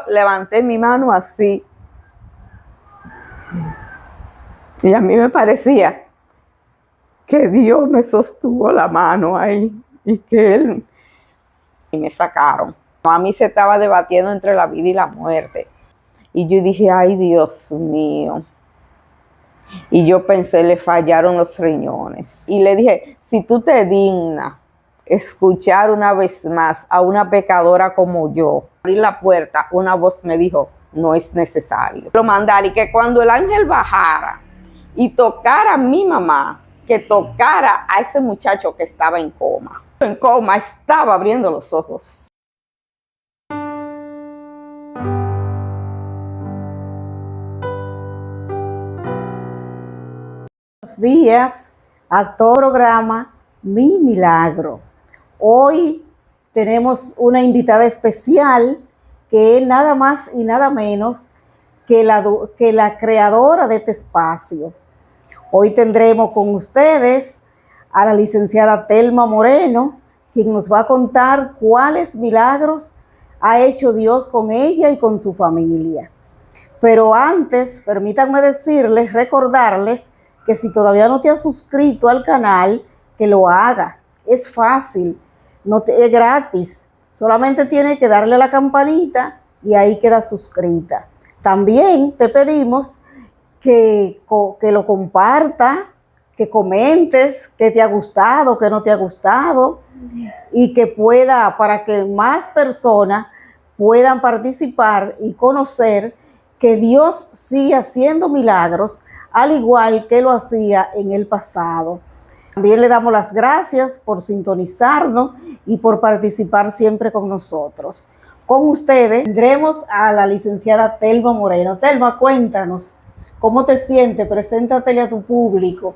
levanté mi mano así. Y a mí me parecía que Dios me sostuvo la mano ahí y que Él me sacaron. A mí se estaba debatiendo entre la vida y la muerte. Y yo dije, ay Dios mío. Y yo pensé, le fallaron los riñones. Y le dije, si tú te dignas escuchar una vez más a una pecadora como yo, abrir la puerta, una voz me dijo, no es necesario. Lo mandar y que cuando el ángel bajara y tocara a mi mamá, que tocara a ese muchacho que estaba en coma. En coma, estaba abriendo los ojos. Buenos días a todo programa Mi Milagro. Hoy tenemos una invitada especial que es nada más y nada menos que la creadora de este espacio. Hoy tendremos con ustedes a la licenciada Telma Moreno, quien nos va a contar cuáles milagros ha hecho Dios con ella y con su familia. Pero antes, permítanme decirles, recordarles que si todavía no te has suscrito al canal, que lo haga. Es fácil, es gratis. Solamente tienes que darle a la campanita y ahí queda suscrita. También te pedimos que lo compartas, que comentes qué te ha gustado, qué no te ha gustado y que pueda, para que más personas puedan participar y conocer que Dios sigue haciendo milagros, al igual que lo hacía en el pasado. También le damos las gracias por sintonizarnos y por participar siempre con nosotros. Con ustedes tendremos a la licenciada Telma Moreno. Telma, cuéntanos, ¿cómo te sientes? Preséntatele a tu público.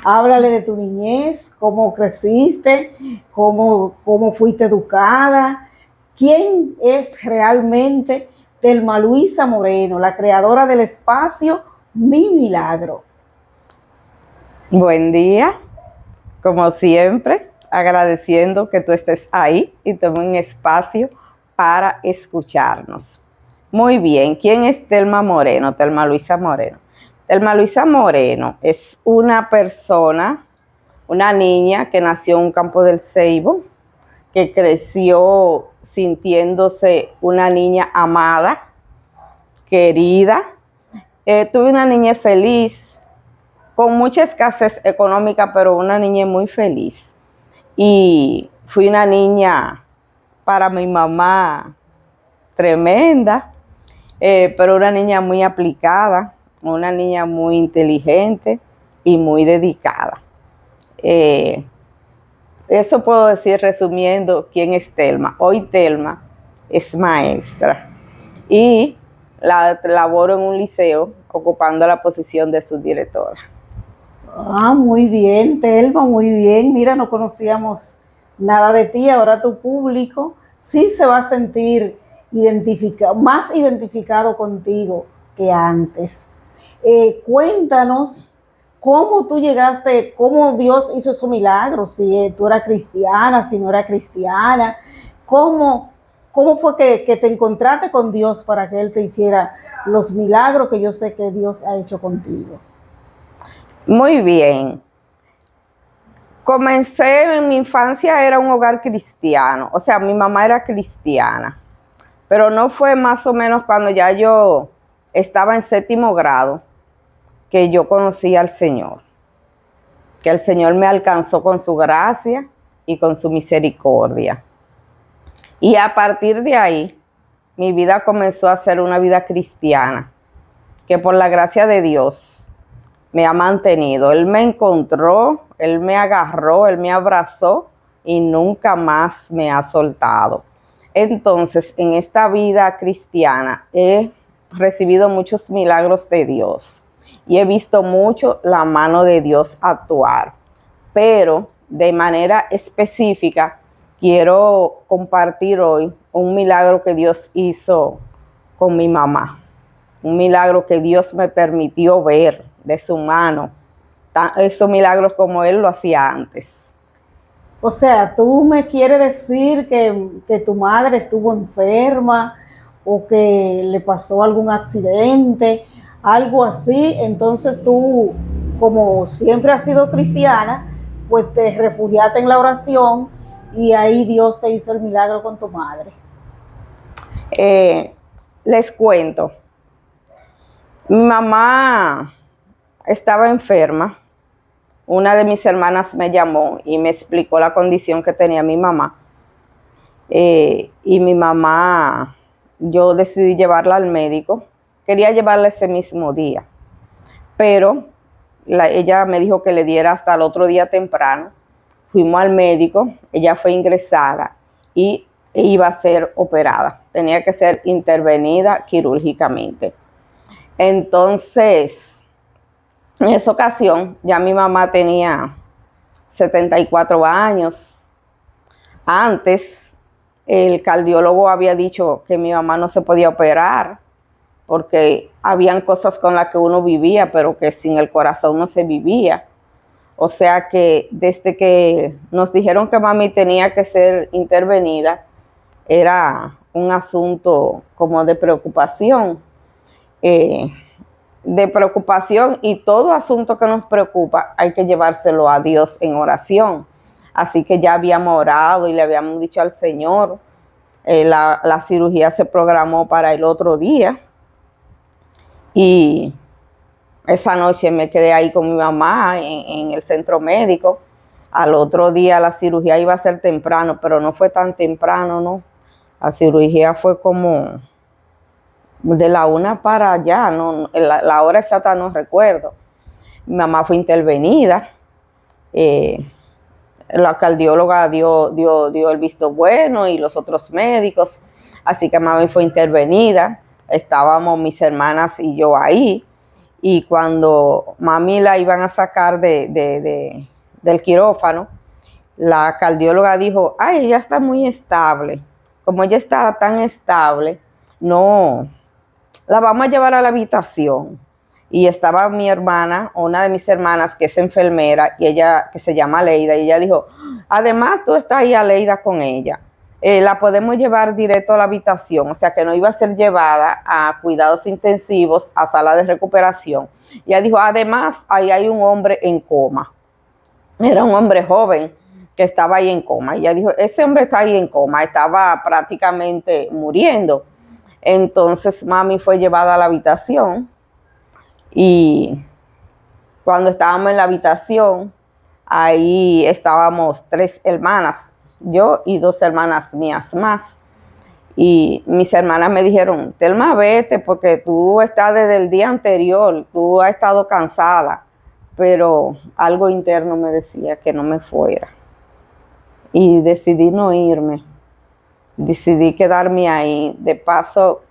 Háblale de tu niñez, cómo creciste, cómo fuiste educada. ¿Quién es realmente Telma Luisa Moreno, la creadora del espacio Mi Milagro? Buen día, como siempre, agradeciendo que tú estés ahí y tomes un espacio para escucharnos. Muy bien, ¿quién es Telma Moreno? Telma Luisa Moreno. Telma Luisa Moreno es una persona, una niña que nació en un campo del Ceibo, que creció sintiéndose una niña amada, querida. Tuve una niñez feliz, con mucha escasez económica, pero una niñez muy feliz. Y fui una niña para mi mamá tremenda, pero una niña muy aplicada, una niña muy inteligente y muy dedicada. Eso puedo decir resumiendo quién es Telma. Hoy Telma es maestra y laboro en un liceo ocupando la posición de subdirectora. Muy bien, Telma, muy bien. Mira, no conocíamos nada de ti, ahora tu público sí se va a sentir más identificado contigo que antes. Cuéntanos cómo tú llegaste, cómo Dios hizo esos milagros, si tú eras cristiana, si no eras cristiana, cómo fue que te encontraste con Dios para que Él te hiciera los milagros que yo sé que Dios ha hecho contigo. Muy bien. Comencé en mi infancia, era un hogar cristiano, o sea, mi mamá era cristiana, pero no fue más o menos cuando ya yo estaba en 7º grado que yo conocí al Señor, que el Señor me alcanzó con su gracia y con su misericordia. Y a partir de ahí, mi vida comenzó a ser una vida cristiana, que por la gracia de Dios me ha mantenido. Él me encontró, Él me agarró, Él me abrazó y nunca más me ha soltado. Entonces, en esta vida cristiana he recibido muchos milagros de Dios y he visto mucho la mano de Dios actuar. Pero de manera específica quiero compartir hoy un milagro que Dios hizo con mi mamá. Un milagro que Dios me permitió ver de su mano. Esos milagros como Él lo hacía antes. O sea, tú me quieres decir que tu madre estuvo enferma o que le pasó algún accidente, algo así, entonces tú, como siempre has sido cristiana, pues te refugiaste en la oración y ahí Dios te hizo el milagro con tu madre. Les cuento, mi mamá estaba enferma. Una de mis hermanas me llamó y me explicó la condición que tenía mi mamá. Y mi mamá, yo decidí llevarla al médico. Quería llevarla ese mismo día, pero ella me dijo que le diera hasta el otro día temprano. Fuimos al médico, ella fue ingresada y iba a ser operada. Tenía que ser intervenida quirúrgicamente. Entonces, en esa ocasión, ya mi mamá tenía 74 años. Antes, el cardiólogo había dicho que mi mamá no se podía operar porque habían cosas con las que uno vivía, pero que sin el corazón no se vivía. O sea que desde que nos dijeron que mami tenía que ser intervenida, era un asunto como de preocupación. Y todo asunto que nos preocupa hay que llevárselo a Dios en oración. Así que ya habíamos orado y le habíamos dicho al Señor, la cirugía se programó para el otro día y esa noche me quedé ahí con mi mamá en el centro médico. Al otro día la cirugía iba a ser temprano, pero no fue tan temprano, ¿no? La cirugía fue como de la 1 para allá, no, la hora exacta no recuerdo. Mi mamá fue intervenida, la cardióloga dio el visto bueno y los otros médicos, así que mami fue intervenida. Estábamos mis hermanas y yo ahí, y cuando mami la iban a sacar del quirófano, la cardióloga dijo, ay, ella está muy estable. Como ella está tan estable, no, la vamos a llevar a la habitación. Y estaba mi hermana, una de mis hermanas que es enfermera, y ella, que se llama Aleida, y ella dijo, además tú estás ahí, Aleida, con ella. La podemos llevar directo a la habitación, o sea que no iba a ser llevada a cuidados intensivos, a sala de recuperación. Y ella dijo, además ahí hay un hombre en coma. Era un hombre joven que estaba ahí en coma. Y ella dijo, ese hombre está ahí en coma, estaba prácticamente muriendo. Entonces mami fue llevada a la habitación y cuando estábamos en la habitación, ahí estábamos 3 hermanas, yo y 2 hermanas mías más. Y mis hermanas me dijeron, Telma, vete porque tú estás desde el día anterior, tú has estado cansada. Pero algo interno me decía que no me fuera. Y decidí no irme. Decidí quedarme ahí. De paso,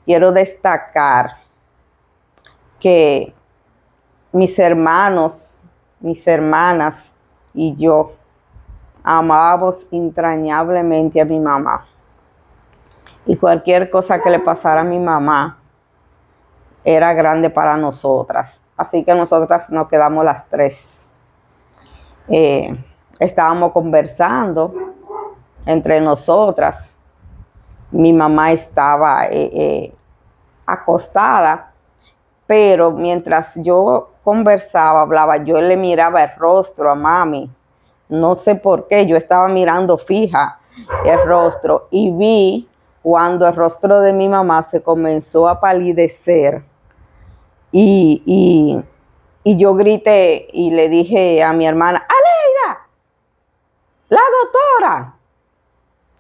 quiero destacar que mis hermanos, mis hermanas y yo amábamos entrañablemente a mi mamá. Y cualquier cosa que le pasara a mi mamá era grande para nosotras. Así que nosotras nos quedamos las 3. Estábamos conversando entre nosotras. Mi mamá estaba acostada, pero mientras yo conversaba, hablaba, yo le miraba el rostro a mami. No sé por qué, yo estaba mirando fija el rostro y vi cuando el rostro de mi mamá se comenzó a palidecer y yo grité y le dije a mi hermana, Aleida, la doctora.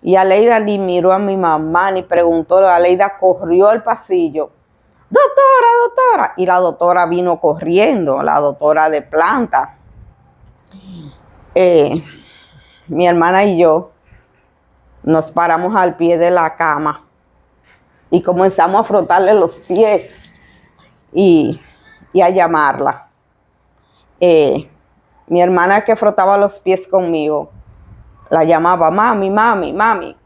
Y Aleida ni miró a mi mamá ni preguntó, Aleida corrió al pasillo, doctora, doctora. Y la doctora vino corriendo, la doctora de planta. Mi hermana y yo nos paramos al pie de la cama y comenzamos a frotarle los pies y a llamarla. Mi hermana que frotaba los pies conmigo, la llamaba mami, mami, mami.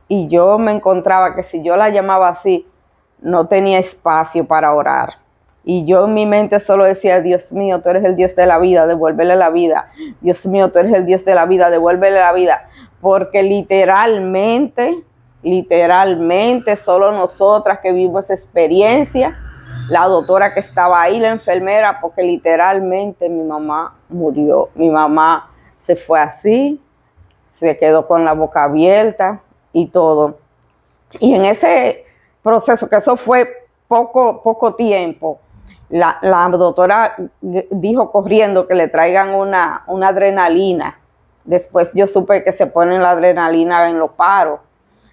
Y yo me encontraba que si yo la llamaba así, no tenía espacio para orar. Y yo en mi mente solo decía, Dios mío, tú eres el Dios de la vida, devuélvele la vida. Dios mío, tú eres el Dios de la vida, devuélvele la vida. Porque literalmente literalmente, solo nosotras que vimos esa experiencia, la doctora que estaba ahí, la enfermera, porque literalmente mi mamá murió. Mi mamá se fue así, se quedó con la boca abierta y todo. Y en ese proceso, que eso fue poco tiempo, la doctora dijo corriendo que le traigan una adrenalina. Después yo supe que se ponen la adrenalina en los paros,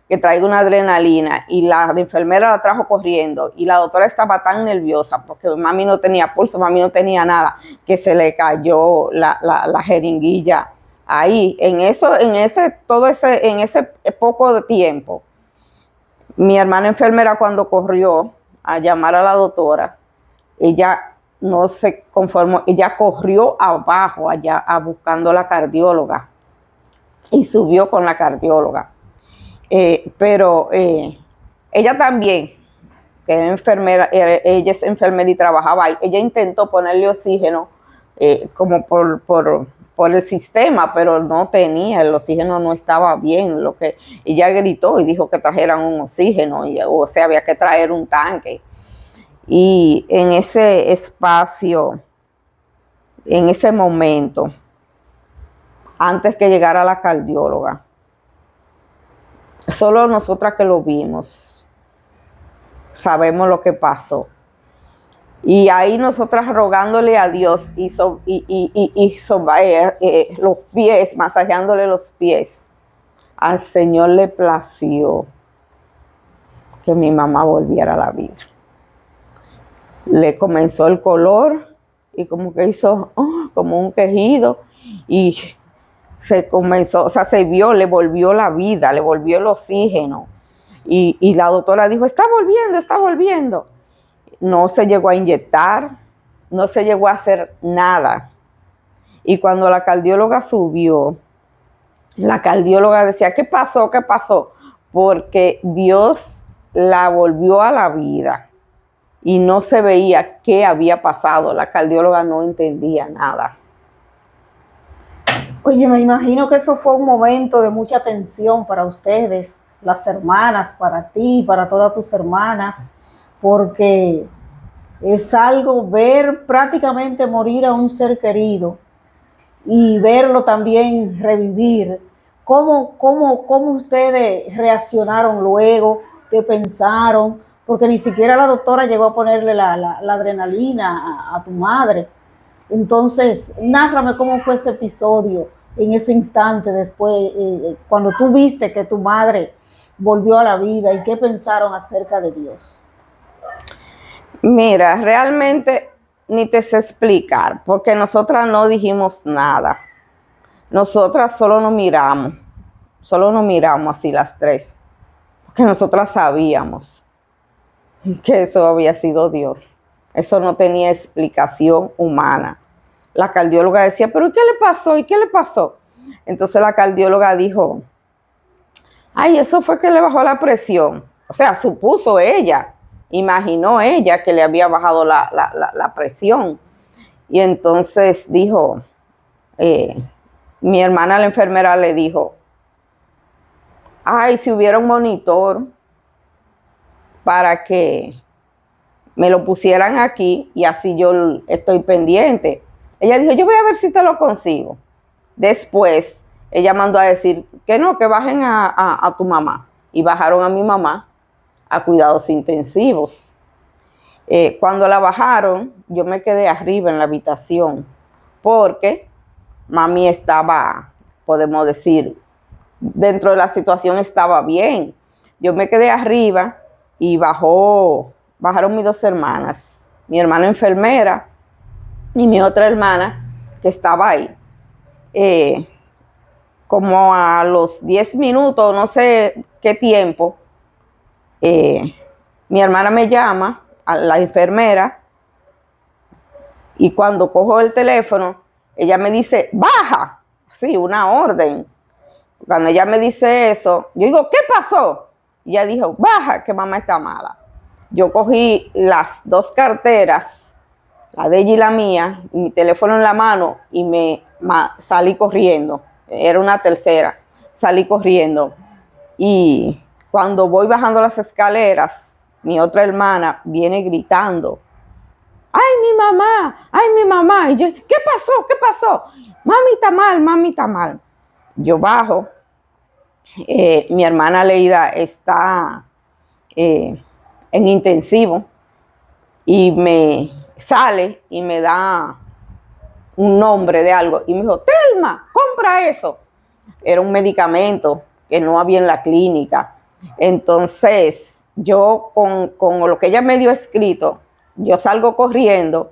que traiga una adrenalina, y la enfermera la trajo corriendo, y la doctora estaba tan nerviosa porque mami no tenía pulso, mami no tenía nada, que se le cayó la jeringuilla ahí, en ese poco de tiempo. Mi hermana enfermera, cuando corrió a llamar a la doctora, ella no se conformó, ella corrió abajo allá buscando a la cardióloga y subió con la cardióloga. Pero ella también, que es enfermera, ella es enfermera y trabajaba ahí, ella intentó ponerle oxígeno como por el sistema, pero no tenía, el oxígeno no estaba bien. Lo que ella gritó y dijo que trajeran un oxígeno, o sea, había que traer un tanque. Y en ese espacio, en ese momento, antes que llegara la cardióloga, solo nosotras que lo vimos sabemos lo que pasó. Y ahí nosotras rogándole a Dios los pies, masajeándole los pies. Al Señor le plació que mi mamá volviera a la vida. Le comenzó el color y como que hizo como un quejido y se comenzó, o sea, se vio, le volvió la vida, le volvió el oxígeno. Y la doctora dijo, está volviendo, está volviendo. No se llegó a inyectar, no se llegó a hacer nada. Y cuando la cardióloga subió, la cardióloga decía, ¿qué pasó? ¿Qué pasó? Porque Dios la volvió a la vida y no se veía qué había pasado. La cardióloga no entendía nada. Oye, me imagino que eso fue un momento de mucha tensión para ustedes, las hermanas, para ti, para todas tus hermanas, porque es algo ver prácticamente morir a un ser querido y verlo también revivir. ¿Cómo ustedes reaccionaron luego? ¿Qué pensaron? Porque ni siquiera la doctora llegó a ponerle la adrenalina a tu madre. Entonces, nárrame cómo fue ese episodio en ese instante después, cuando tú viste que tu madre volvió a la vida, y qué pensaron acerca de Dios. Mira, realmente ni te sé explicar, porque nosotras no dijimos nada. Nosotras solo nos miramos así las tres, porque nosotras sabíamos que eso había sido Dios. Eso no tenía explicación humana. La cardióloga decía, ¿pero qué le pasó? ¿Y qué le pasó? Entonces la cardióloga dijo, ay, eso fue que le bajó la presión. O sea, supuso ella, imaginó ella que le había bajado la presión. Y entonces dijo, mi hermana, la enfermera, le dijo, ay, si hubiera un monitor para que me lo pusieran aquí y así yo estoy pendiente. Ella dijo, yo voy a ver si te lo consigo. Después, ella mandó a decir que no, que bajen a tu mamá. Y bajaron a mi mamá a cuidados intensivos. Cuando la bajaron, yo me quedé arriba en la habitación porque mami estaba, podemos decir, dentro de la situación estaba bien. Yo me quedé arriba y bajaron mis dos hermanas, mi hermana enfermera y mi otra hermana que estaba ahí. Como a los 10 minutos, no sé qué tiempo, mi hermana me llama, a la enfermera, y cuando cojo el teléfono, ella me dice, baja, sí, una orden. Cuando ella me dice eso, yo digo, ¿qué pasó? Y ella dijo, baja, que mamá está mala. Yo cogí las dos carteras, la de ella y la mía, y mi teléfono en la mano, y salí corriendo. Era una tercera. Salí corriendo. Y Cuando voy bajando las escaleras, mi otra hermana viene gritando, ¡ay, mi mamá! ¡Ay, mi mamá! Y yo, ¿qué pasó? ¿Qué pasó? Mami está mal, mami está mal. Yo bajo, mi hermana Leida está en intensivo y me sale y me da un nombre de algo y me dijo, Telma, compra eso. Era un medicamento que no había en la clínica. Entonces, yo con lo que ella me dio escrito, yo salgo corriendo,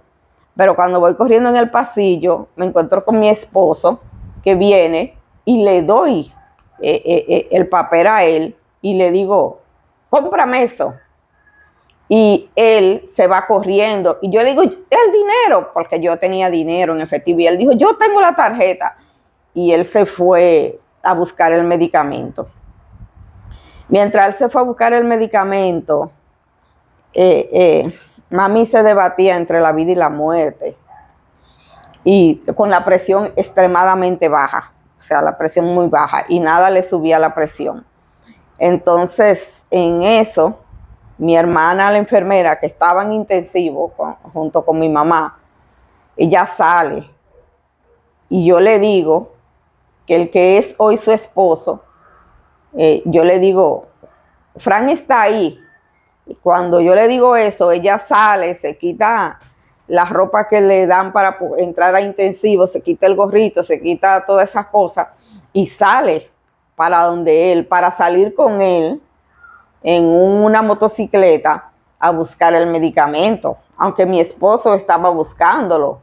pero cuando voy corriendo en el pasillo, me encuentro con mi esposo que viene y le doy el papel a él y le digo, cómprame eso. Y él se va corriendo y yo le digo, el dinero, porque yo tenía dinero en efectivo. Y él dijo, yo tengo la tarjeta. Y él se fue a buscar el medicamento. Mientras él se fue a buscar el medicamento, mami se debatía entre la vida y la muerte. Y con la presión extremadamente baja, o sea, la presión muy baja, y nada le subía la presión. Entonces, en eso, mi hermana, la enfermera, que estaba en intensivo junto con mi mamá, ella sale y yo le digo que el que es hoy su esposo, yo le digo, Fran está ahí. Y cuando yo le digo eso, ella sale, se quita la ropa que le dan para entrar a intensivo, se quita el gorrito, se quita todas esas cosas y sale para donde él, para salir con él en una motocicleta a buscar el medicamento, aunque mi esposo estaba buscándolo.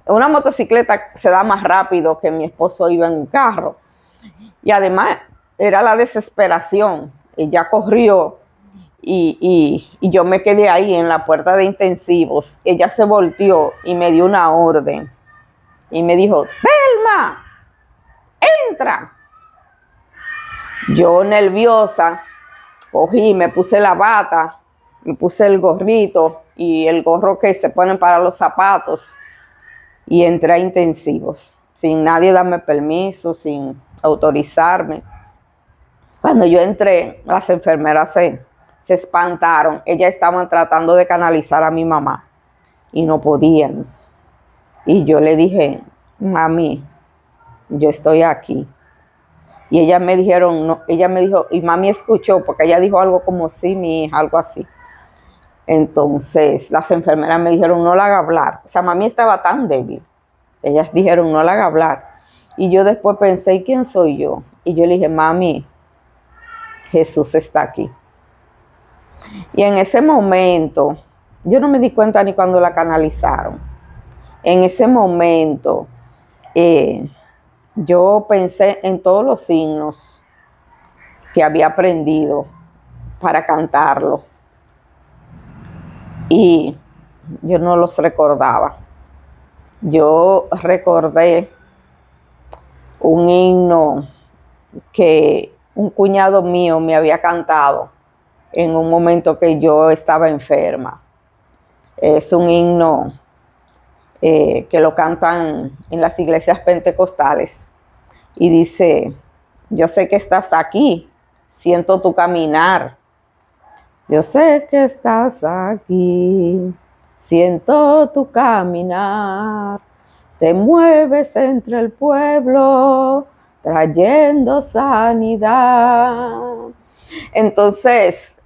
Una motocicleta se da más rápido que mi esposo iba en un carro. Y además era la desesperación. Ella corrió y yo me quedé ahí en la puerta de intensivos. Ella se volteó y me dio una orden. Y me dijo, Telma, entra. Yo nerviosa, cogí, me puse la bata, me puse el gorrito y el gorro que se ponen para los zapatos y entré a intensivos, sin nadie darme permiso, sin autorizarme. Cuando yo entré, las enfermeras se espantaron. Ellas estaban tratando de canalizar a mi mamá y no podían. Y yo le dije, mami, yo estoy aquí. Y ellas me dijeron, no, ella me dijo, y mami escuchó, porque ella dijo algo como sí, mi hija, algo así. Entonces las enfermeras me dijeron, no la haga hablar. O sea, mami estaba tan débil. Ellas dijeron, no la haga hablar. Y yo después pensé, ¿y quién soy yo? Y yo le dije, mami, Jesús está aquí. Y en ese momento, yo no me di cuenta ni cuando la canalizaron. En ese momento, yo pensé en todos los signos que había aprendido para cantarlo. Y yo no los recordaba. Yo recordé un himno que un cuñado mío me había cantado en un momento que yo estaba enferma. Es un himno que lo cantan en las iglesias pentecostales y dice, yo sé que estás aquí, siento tu caminar. Yo sé que estás aquí, siento tu caminar, te mueves entre el pueblo, trayendo sanidad. Entonces,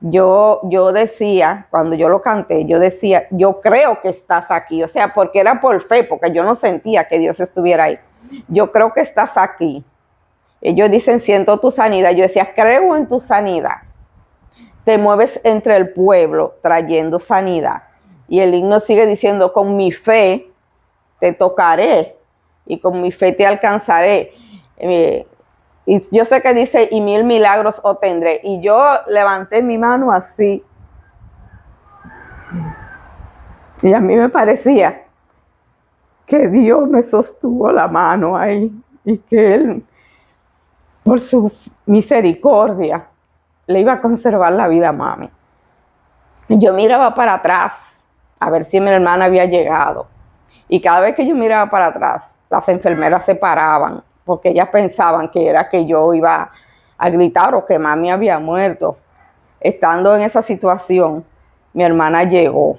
yo decía, cuando yo lo canté, yo decía, yo creo que estás aquí, o sea, porque era por fe, porque yo no sentía que Dios estuviera ahí. Yo creo que estás aquí. Ellos dicen, siento tu sanidad. Yo decía, creo en tu sanidad. Te mueves entre el pueblo trayendo sanidad. Y el himno sigue diciendo, con mi fe te tocaré y con mi fe te alcanzaré. Y yo sé que dice, y 1000 milagros obtendré. Y yo levanté mi mano así. Y a mí me parecía que Dios me sostuvo la mano ahí. Y que Él, por su misericordia, le iba a conservar la vida a mami. Yo miraba para atrás a ver si mi hermana había llegado. Y cada vez que yo miraba para atrás, las enfermeras se paraban porque ellas pensaban que era que yo iba a gritar o que mami había muerto. Estando en esa situación, mi hermana llegó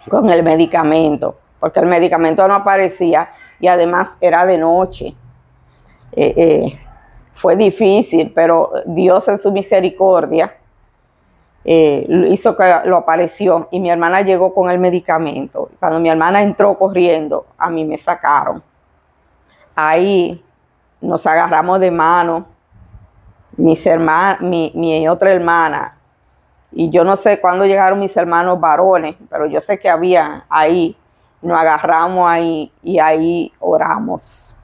con el medicamento, porque el medicamento no aparecía y además era de noche. Fue difícil, pero Dios en su misericordia hizo que lo apareció y mi hermana llegó con el medicamento. Cuando mi hermana entró corriendo, a mí me sacaron. Ahí nos agarramos de mano, mi otra hermana, y yo no sé cuándo llegaron mis hermanos varones, pero yo sé que había ahí, nos agarramos ahí y ahí oramos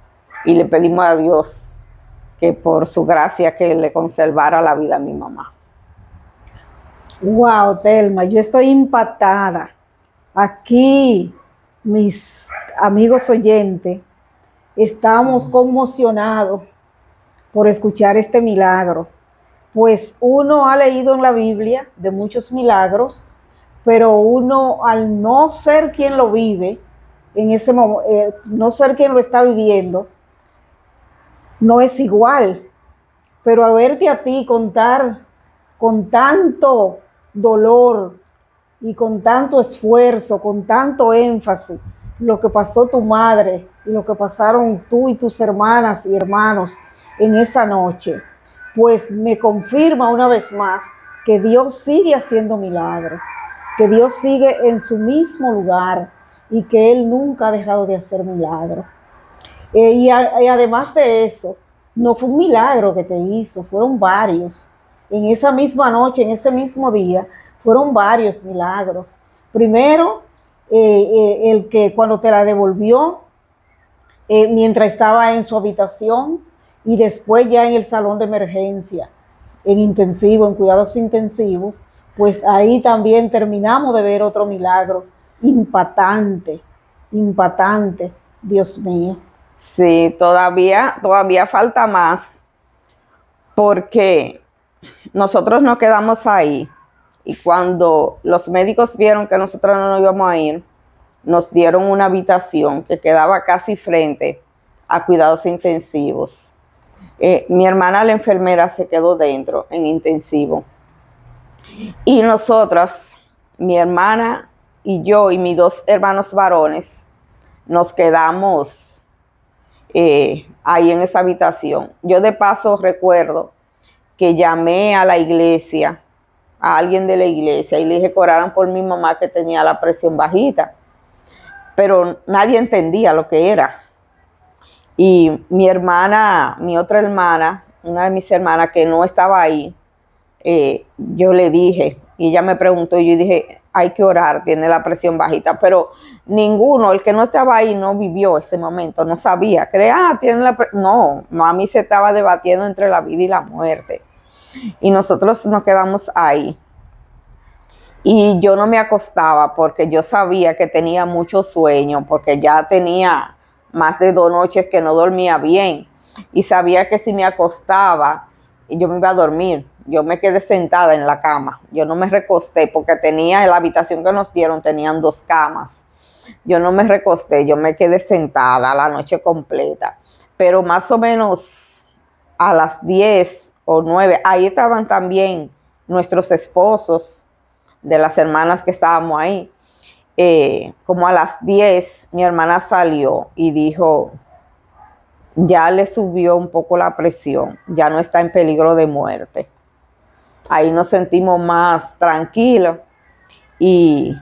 y le pedimos a Dios que por su gracia que le conservara la vida a mi mamá. Wow, Telma, yo estoy impactada. Aquí, mis amigos oyentes, estamos conmocionados por escuchar este milagro. Pues uno ha leído en la Biblia de muchos milagros, pero uno al no ser quien lo vive, en ese no ser quien lo está viviendo, no es igual. Pero a verte a ti contar con tanto dolor y con tanto esfuerzo, con tanto énfasis, lo que pasó tu madre y lo que pasaron tú y tus hermanas y hermanos en esa noche, pues me confirma una vez más que Dios sigue haciendo milagros, que Dios sigue en su mismo lugar y que Él nunca ha dejado de hacer milagros. Y además de eso, no fue un milagro que te hizo, fueron varios. En esa misma noche, en ese mismo día, fueron varios milagros. Primero, el que cuando te la devolvió, mientras estaba en su habitación, y después ya en el salón de emergencia, en intensivo, en cuidados intensivos, pues ahí también terminamos de ver otro milagro impactante, impactante, Dios mío. Sí, todavía falta más, porque nosotros nos quedamos ahí y cuando los médicos vieron que nosotros no nos íbamos a ir, nos dieron una habitación que quedaba casi frente a cuidados intensivos. Mi hermana, la enfermera, se quedó dentro en intensivo. Y nosotras, mi hermana y yo y mis dos hermanos varones, nos quedamos ahí en esa habitación. Yo de paso recuerdo que llamé a la iglesia, a alguien de la iglesia, y le dije que oraran por mi mamá que tenía la presión bajita. Pero nadie entendía lo que era. Y mi hermana, mi otra hermana, una de mis hermanas que no estaba ahí, yo le dije, y ella me preguntó, y yo dije, hay que orar, tiene la presión bajita, pero ninguno, el que no estaba ahí no vivió ese momento, no sabía, tiene la presión. No, mami se estaba debatiendo entre la vida y la muerte. Y nosotros nos quedamos ahí. Y yo no me acostaba porque yo sabía que tenía mucho sueño, porque ya tenía más de 2 noches que no dormía bien. Y sabía que si me acostaba, yo me iba a dormir. Yo me quedé sentada en la cama. Yo no me recosté porque tenía, en la habitación que nos dieron, tenían 2 camas. Yo no me recosté, yo me quedé sentada la noche completa. Pero más o menos a las 10 o 9, ahí estaban también nuestros esposos, de las hermanas que estábamos ahí. Como a las 10 mi hermana salió y dijo, ya le subió un poco la presión, ya no está en peligro de muerte. Ahí nos sentimos más tranquilos y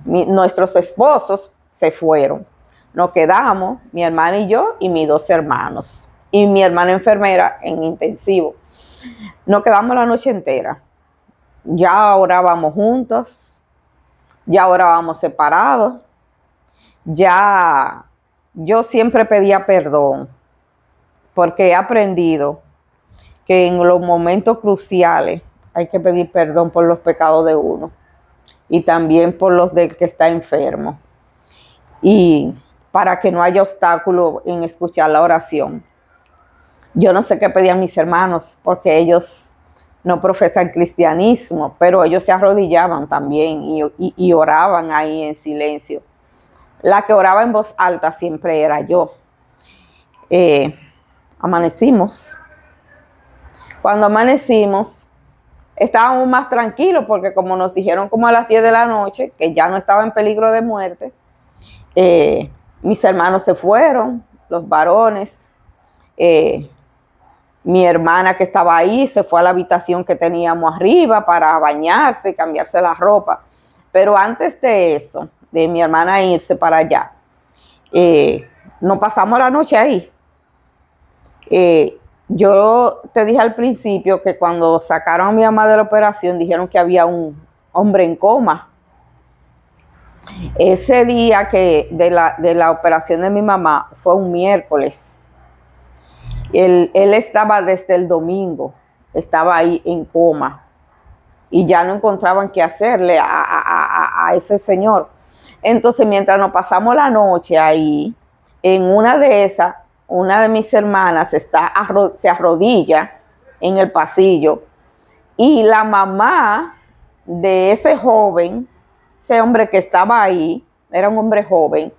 nuestros esposos se fueron. Nos quedamos, mi hermana y yo, y mis 2 hermanos, y mi hermana enfermera en intensivo. Nos quedamos la noche entera. Ya orábamos juntos, ya orábamos separados, ya yo siempre pedía perdón, porque he aprendido que en los momentos cruciales hay que pedir perdón por los pecados de uno y también por los del que está enfermo, y para que no haya obstáculo en escuchar la oración. Yo no sé qué pedían mis hermanos, porque ellos no profesan cristianismo, pero ellos se arrodillaban también y oraban ahí en silencio. La que oraba en voz alta siempre era yo. Amanecimos Cuando amanecimos, estábamos más tranquilos porque como nos dijeron como a las 10 de la noche, que ya no estaba en peligro de muerte, mis hermanos se fueron, los varones, mi hermana que estaba ahí se fue a la habitación que teníamos arriba para bañarse y cambiarse la ropa. Pero antes de eso, de mi hermana irse para allá, nos pasamos la noche ahí. Yo te dije al principio que cuando sacaron a mi mamá de la operación dijeron que había un hombre en coma. Ese día de la operación de mi mamá fue un miércoles. Él estaba desde el domingo, estaba ahí en coma y ya no encontraban qué hacerle a ese señor. Entonces, mientras nos pasamos la noche ahí, en una de esas, una de mis hermanas se arrodilla en el pasillo y la mamá de ese joven, ese hombre que estaba ahí, era un hombre joven,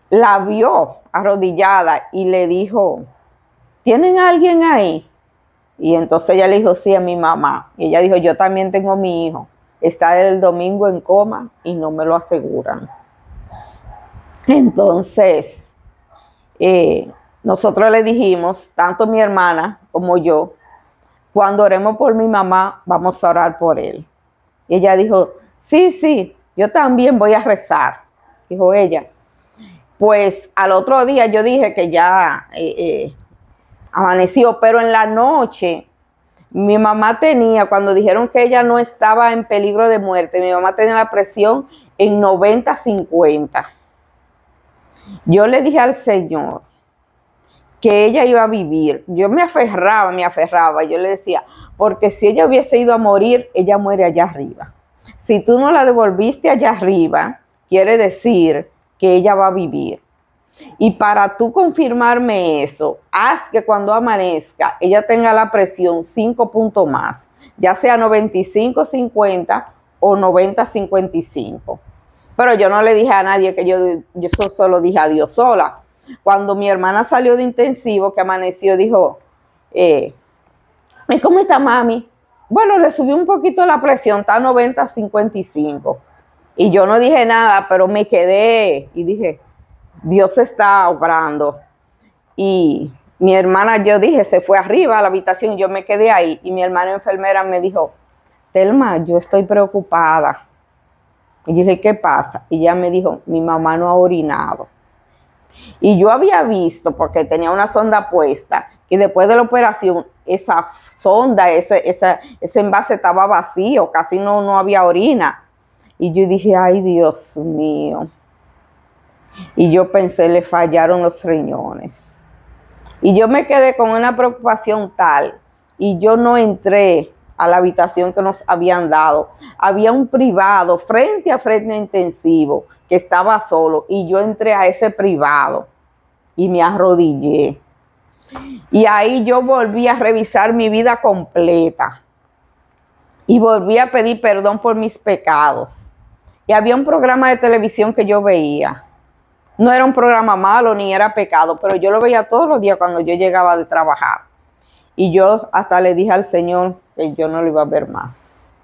la vio arrodillada y le dijo, ¿tienen a alguien ahí? Y entonces ella le dijo, sí, a mi mamá. Y ella dijo, yo también tengo a mi hijo. Está desde el domingo en coma y no me lo aseguran. Entonces, nosotros le dijimos, tanto mi hermana como yo, cuando oremos por mi mamá, vamos a orar por él. Y ella dijo, sí, yo también voy a rezar, dijo ella. Pues al otro día yo dije que ya amaneció, pero en la noche mi mamá tenía, cuando dijeron que ella no estaba en peligro de muerte, mi mamá tenía la presión en 90-50. Yo le dije al Señor que ella iba a vivir. Yo me aferraba, yo le decía, porque si ella hubiese ido a morir, ella muere allá arriba. Si tú no la devolviste allá arriba, quiere decir que ella va a vivir. Y para tú confirmarme eso, haz que cuando amanezca, ella tenga la presión 5 puntos más, ya sea 95-50 o 90-55. Pero yo no le dije a nadie que yo solo dije a Dios sola. Cuando mi hermana salió de intensivo, que amaneció, dijo, ¿cómo está mami? Bueno, le subió un poquito la presión, está 90-55. Y yo no dije nada, pero me quedé y dije, Dios está obrando. Y mi hermana, yo dije, se fue arriba a la habitación y yo me quedé ahí. Y mi hermana enfermera me dijo, Telma, yo estoy preocupada. Y yo dije, ¿qué pasa? Y ella me dijo, mi mamá no ha orinado. Y yo había visto, porque tenía una sonda puesta, que después de la operación, esa sonda, ese envase estaba vacío, casi no había orina. Y yo dije, ay, Dios mío. Y yo pensé, le fallaron los riñones. Y yo me quedé con una preocupación tal, y yo no entré a la habitación que nos habían dado. Había un privado frente a frente intensivo que estaba solo, y yo entré a ese privado y me arrodillé. Y ahí yo volví a revisar mi vida completa y volví a pedir perdón por mis pecados. Y había un programa de televisión que yo veía. No era un programa malo ni era pecado, pero yo lo veía todos los días cuando yo llegaba de trabajar. Y yo hasta le dije al Señor que yo no lo iba a ver más.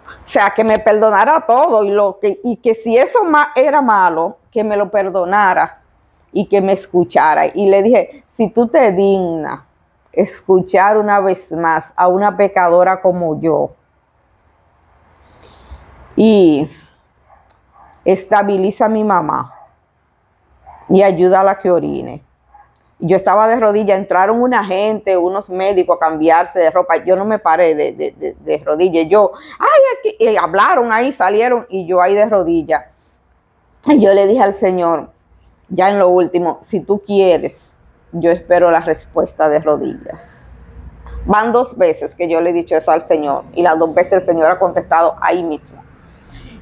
O sea, que me perdonara todo y que si eso era malo, que me lo perdonara y que me escuchara. Y le dije, si tú te dignas escuchar una vez más a una pecadora como yo y estabiliza a mi mamá y ayuda a la que orine. Yo estaba de rodillas, entraron una gente, unos médicos a cambiarse de ropa. Yo no me paré de rodillas. Yo, ay, aquí, hablaron ahí, salieron y yo ahí de rodillas. Y yo le dije al Señor, ya en lo último, si tú quieres, yo espero la respuesta de rodillas. Van 2 veces que yo le he dicho eso al Señor y las 2 veces el Señor ha contestado ahí mismo.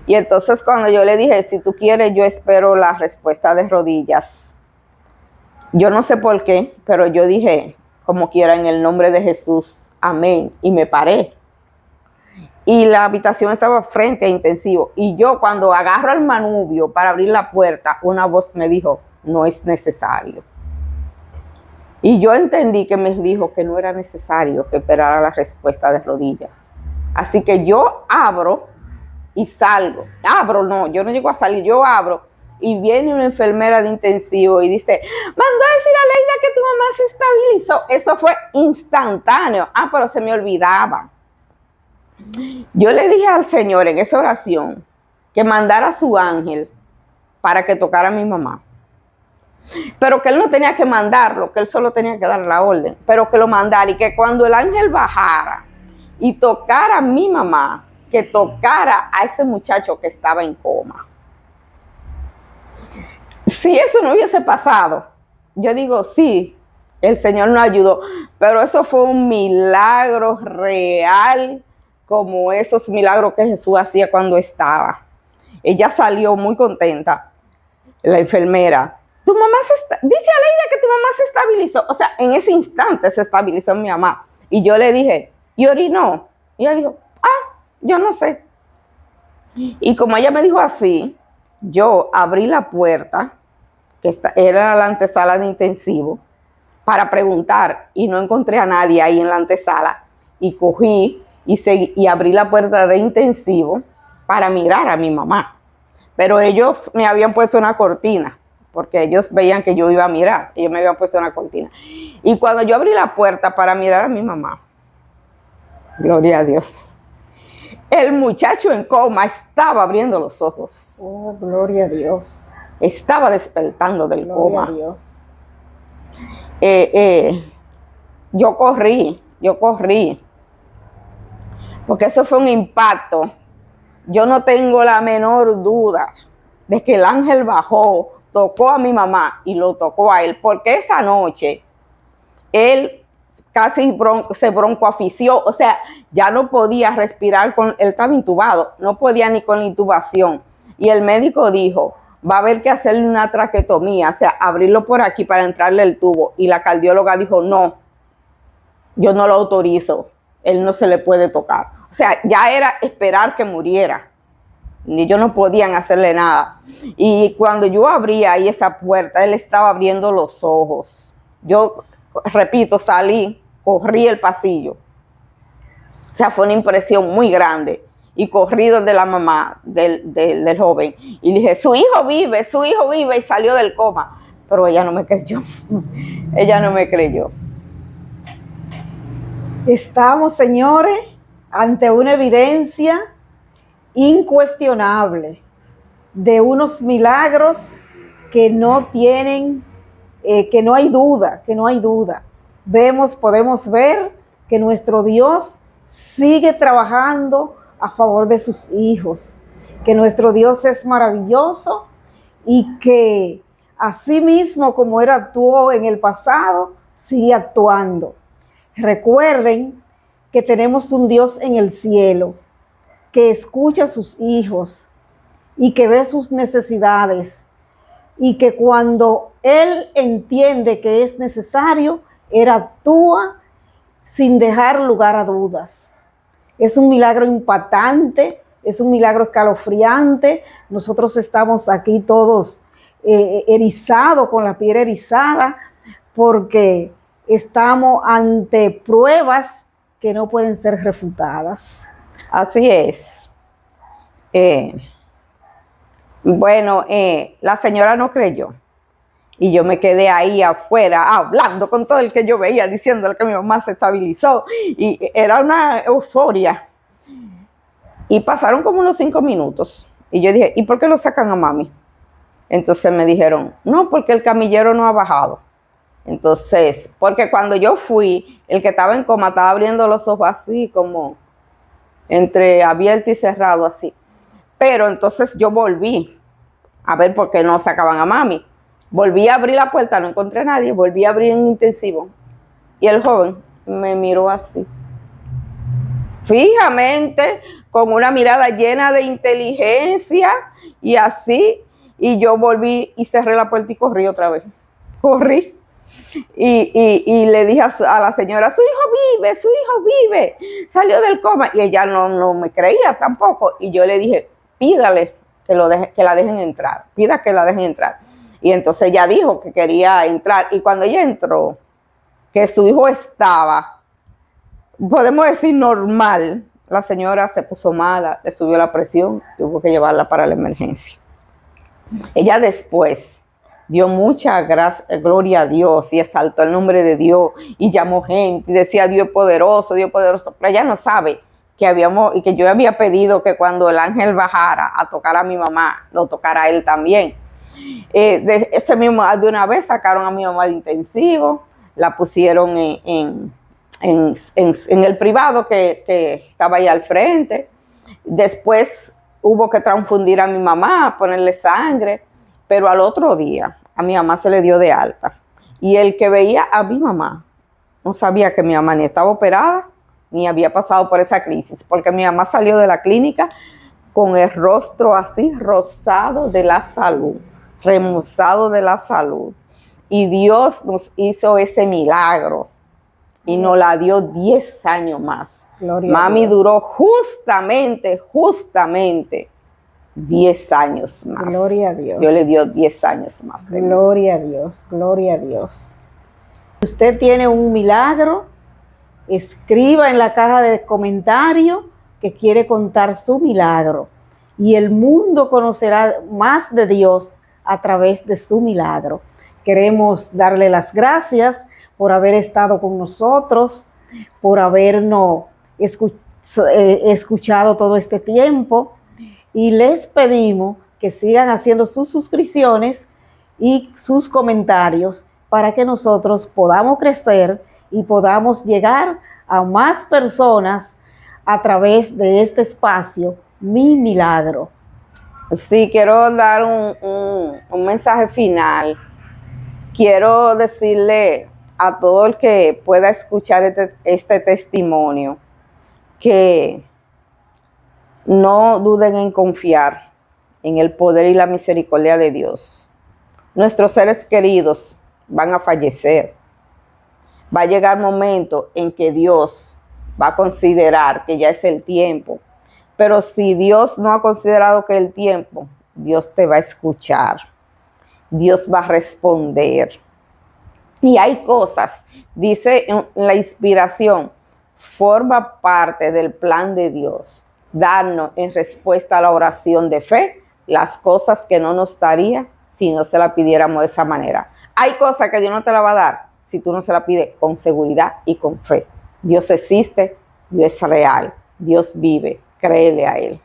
Y entonces cuando yo le dije, si tú quieres, yo espero la respuesta de rodillas. Yo no sé por qué, pero yo dije, como quiera, en el nombre de Jesús, amén. Y me paré. Y la habitación estaba frente a intensivo. Y yo cuando agarro al manubrio para abrir la puerta, una voz me dijo, no es necesario. Y yo entendí que me dijo que no era necesario que esperara la respuesta de rodillas. Así que yo abro y salgo. No, yo no llego a salir, yo abro. Y viene una enfermera de intensivo y dice, mandó a decir a Leida que tu mamá se estabilizó. Eso fue instantáneo. Pero se me olvidaba. Yo le dije al Señor en esa oración que mandara a su ángel para que tocara a mi mamá. Pero que él no tenía que mandarlo, que él solo tenía que dar la orden, pero que lo mandara y que cuando el ángel bajara y tocara a mi mamá, que tocara a ese muchacho que estaba en coma. Si eso no hubiese pasado, yo digo, sí, el Señor nos ayudó, pero eso fue un milagro real, como esos milagros que Jesús hacía cuando estaba. Ella salió muy contenta, la enfermera. Tu mamá dice a Leida que tu mamá se estabilizó. O sea, en ese instante se estabilizó mi mamá. Y yo le dije, ¿y orinó? Y ella dijo, yo no sé. Y como ella me dijo así, yo abrí la puerta, que era la antesala de intensivo, para preguntar, y no encontré a nadie ahí en la antesala. Y cogí y abrí la puerta de intensivo para mirar a mi mamá. Pero ellos me habían puesto una cortina, porque ellos veían que yo iba a mirar. Ellos me habían puesto una cortina. Y cuando yo abrí la puerta para mirar a mi mamá, gloria a Dios, el muchacho en coma estaba abriendo los ojos. Oh, gloria a Dios. Estaba despertando del Gloria coma. a Dios. Yo corrí, porque eso fue un impacto. Yo no tengo la menor duda de que el ángel bajó, tocó a mi mamá y lo tocó a él, porque esa noche él casi se broncoasfixió, o sea, ya no podía respirar, él estaba intubado, no podía ni con la intubación. Y el médico dijo, va a haber que hacerle una traquetomía, o sea, abrirlo por aquí para entrarle el tubo. Y la cardióloga dijo, no, yo no lo autorizo, él no se le puede tocar. O sea, ya era esperar que muriera. Ni ellos no podían hacerle nada. Y cuando yo abría ahí esa puerta, él estaba abriendo los ojos. Yo, repito, salí, corrí el pasillo. O sea, fue una impresión muy grande. Y corrí donde la mamá del joven. Y dije, su hijo vive, y salió del coma. Pero ella no me creyó. Ella no me creyó. Estamos, señores, ante una evidencia incuestionable de unos milagros que no tienen, que no hay duda. Podemos ver que nuestro Dios sigue trabajando a favor de sus hijos, que nuestro Dios es maravilloso y que así mismo como Él actuó en el pasado, sigue actuando. Recuerden que tenemos un Dios en el cielo que escucha a sus hijos y que ve sus necesidades y que cuando Él entiende que es necesario, Él actúa sin dejar lugar a dudas. Es un milagro impactante, es un milagro escalofriante. Nosotros estamos aquí todos erizados, con la piel erizada, porque estamos ante pruebas que no pueden ser refutadas. Así es. La señora no creyó. Y yo me quedé ahí afuera hablando con todo el que yo veía, diciéndole que mi mamá se estabilizó. Y era una euforia. Y pasaron como unos 5 minutos. Y yo dije, ¿y por qué lo sacan a mami? Entonces me dijeron, no, porque el camillero no ha bajado. Entonces, porque cuando yo fui, el que estaba en coma estaba abriendo los ojos así, como entre abierto y cerrado así. Pero entonces yo volví a ver por qué no sacaban a mami. Volví a abrir la puerta, no encontré a nadie, volví a abrir en intensivo. Y el joven me miró así, fijamente, con una mirada llena de inteligencia y así. Y yo volví y cerré la puerta y corrí otra vez. Corrí. Y le dije a la señora, su hijo vive, salió del coma. Y ella no me creía tampoco. Y yo le dije, pídale que la dejen entrar, pida que la dejen entrar. Y entonces ella dijo que quería entrar. Y cuando ella entró, que su hijo estaba, podemos decir, normal, la señora se puso mala, le subió la presión, tuvo que llevarla para la emergencia. Ella después dio mucha gloria a Dios y exaltó el nombre de Dios y llamó gente y decía Dios poderoso, pero ella no sabe que yo había pedido que cuando el ángel bajara a tocar a mi mamá, lo tocara a él también. De una vez sacaron a mi mamá de intensivo, la pusieron en el privado que estaba ahí al frente. Después hubo que transfundir a mi mamá, ponerle sangre, pero al otro día a mi mamá se le dio de alta. Y el que veía a mi mamá no sabía que mi mamá ni estaba operada ni había pasado por esa crisis, porque mi mamá salió de la clínica con el rostro así rosado de la salud, remozado de la salud. Y Dios nos hizo ese milagro y nos la dio 10 años más. Gloria Mami duró justamente 10 años más. Gloria a Dios. Dios le dio 10 años más. Gloria a Dios, gloria a Dios. Si usted tiene un milagro, escriba en la caja de comentarios que quiere contar su milagro. Y el mundo conocerá más de Dios a través de su milagro. Queremos darle las gracias por haber estado con nosotros, por habernos escuchado todo este tiempo. Y les pedimos que sigan haciendo sus suscripciones y sus comentarios para que nosotros podamos crecer y podamos llegar a más personas a través de este espacio, Mi Milagro. Sí, quiero dar un mensaje final. Quiero decirle a todo el que pueda escuchar este testimonio que no duden en confiar en el poder y la misericordia de Dios. Nuestros seres queridos van a fallecer. Va a llegar momento en que Dios va a considerar que ya es el tiempo. Pero si Dios no ha considerado que es el tiempo, Dios te va a escuchar. Dios va a responder. Y hay cosas, dice en la inspiración, forma parte del plan de Dios, darnos en respuesta a la oración de fe las cosas que no nos daría si no se la pidiéramos de esa manera. Hay cosas que Dios no te la va a dar si tú no se la pides con seguridad y con fe. Dios existe, Dios es real, Dios vive, créele a Él.